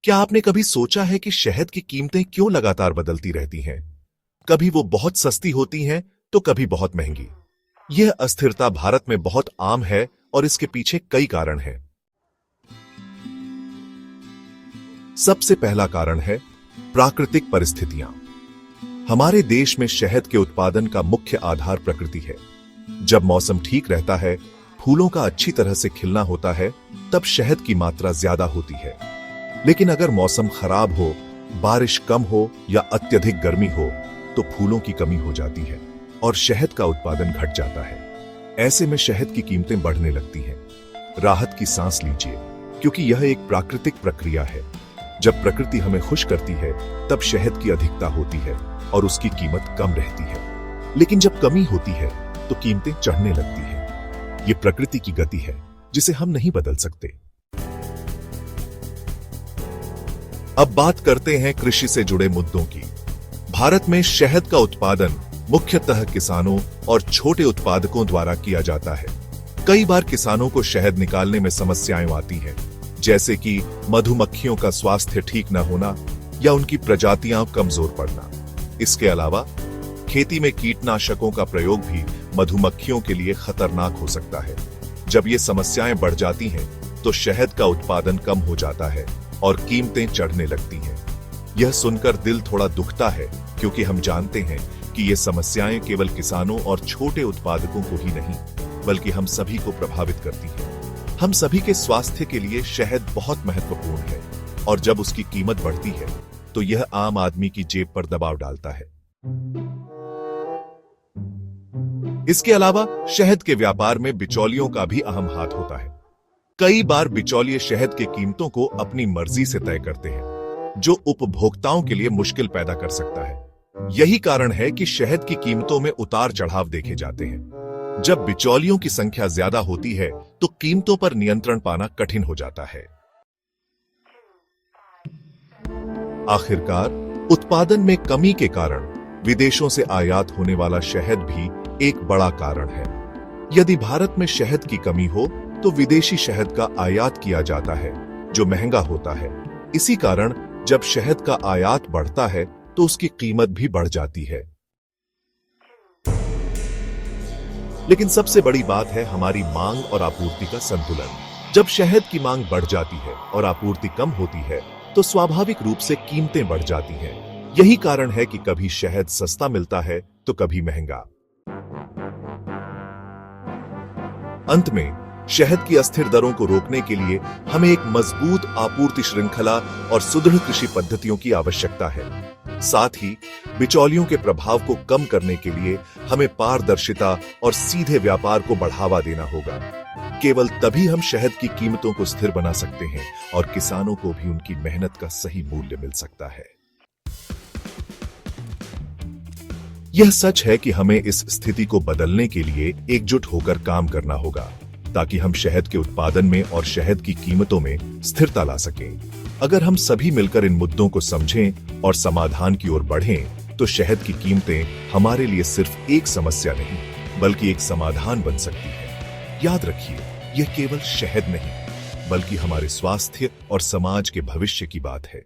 क्या आपने कभी सोचा है कि शहद की कीमतें क्यों लगातार बदलती रहती हैं? कभी वो बहुत सस्ती होती हैं, तो कभी बहुत महंगी। यह अस्थिरता भारत में बहुत आम है और इसके पीछे कई कारण हैं। सबसे पहला कारण है प्राकृतिक परिस्थितियां। हमारे देश में शहद के उत्पादन का मुख्य आधार प्रकृति है। जब मौसम ठीक रहता है, फूलों का अच्छी तरह से खिलना होता है, तब शहद की मात्रा ज्यादा होती है। लेकिन अगर मौसम खराब हो, बारिश कम हो या अत्यधिक गर्मी हो, तो फूलों की कमी हो जाती है और शहद का उत्पादन घट जाता है। ऐसे में शहद की कीमतें बढ़ने लगती हैं। राहत की सांस लीजिए, क्योंकि यह एक प्राकृतिक प्रक्रिया है। जब प्रकृति हमें खुश करती है, तब शहद की अधिकता होती है और उसकी कीमत कम रहती है। लेकिन जब कमी होती है, तो कीमतें चढ़ने लगती हैं। ये प्रकृति की गति है, जिसे हम नहीं बदल सकते। अब बात करते हैं कृषि से जुड़े मुद्दों की। भारत में शहद का उत्पादन मुख्यतः किसानों और छोटे उत्पादकों द्वारा किया जाता है। कई बार किसानों को शहद निकालने में समस्याएं आती हैं, जैसे कि मधुमक्खियों का स्वास्थ्य ठीक न होना या उनकी प्रजातियां कमजोर पड़ना। इसके अलावा खेती में कीटनाशकों का प्रयोग भी मधुमक्खियों के लिए खतरनाक हो सकता है। जब ये समस्याएं बढ़ जाती हैं, तो शहद का उत्पादन कम हो जाता है और कीमतें चढ़ने लगती हैं। यह सुनकर दिल थोड़ा दुखता है, क्योंकि हम जानते हैं कि ये समस्याएं केवल किसानों और छोटे उत्पादकों को ही नहीं, बल्कि हम सभी को प्रभावित करती हैं। हम सभी के स्वास्थ्य के लिए शहद बहुत महत्वपूर्ण है, और जब उसकी कीमत बढ़ती है, तो यह आम आदमी की जेब पर दबाव डालता है। इसके अलावा शहद के व्यापार में बिचौलियों का भी अहम हाथ होता है। कई बार बिचौलिए शहद की कीमतों को अपनी मर्जी से तय करते हैं, जो उपभोक्ताओं के लिए मुश्किल पैदा कर सकता है। यही कारण है कि शहद की कीमतों में उतार चढ़ाव देखे जाते हैं। जब बिचौलियों की संख्या ज्यादा होती है, तो कीमतों पर नियंत्रण पाना कठिन हो जाता है। आखिरकार, उत्पादन में कमी के कारण विदेशों से आयात होने वाला शहद भी एक बड़ा कारण है। यदि भारत में शहद की कमी हो, तो विदेशी शहद का आयात किया जाता है, जो महंगा होता है। इसी कारण जब शहद का आयात बढ़ता है, तो उसकी कीमत भी बढ़ जाती है। लेकिन सबसे बड़ी बात है हमारी मांग और आपूर्ति का संतुलन। जब शहद की मांग बढ़ जाती है और आपूर्ति कम होती है, तो स्वाभाविक रूप से कीमतें बढ़ जाती हैं। यही कारण है कि कभी शहद सस्ता मिलता है, तो कभी महंगा। अंत में, शहद की अस्थिर दरों को रोकने के लिए हमें एक मजबूत आपूर्ति श्रृंखला और सुदृढ़ कृषि पद्धतियों की आवश्यकता है। साथ ही बिचौलियों के प्रभाव को कम करने के लिए हमें पारदर्शिता और सीधे व्यापार को बढ़ावा देना होगा। केवल तभी हम शहद की कीमतों को स्थिर बना सकते हैं और किसानों को भी उनकी मेहनत का सही मूल्य मिल सकता है। यह सच है कि हमें इस स्थिति को बदलने के लिए एकजुट होकर काम करना होगा, ताकि हम शहद के उत्पादन में और शहद की कीमतों में स्थिरता ला सकें। अगर हम सभी मिलकर इन मुद्दों को समझें और समाधान की ओर बढ़ें, तो शहद की कीमतें हमारे लिए सिर्फ एक समस्या नहीं, बल्कि एक समाधान बन सकती है। याद रखिए, यह केवल शहद नहीं, बल्कि हमारे स्वास्थ्य और समाज के भविष्य की बात है।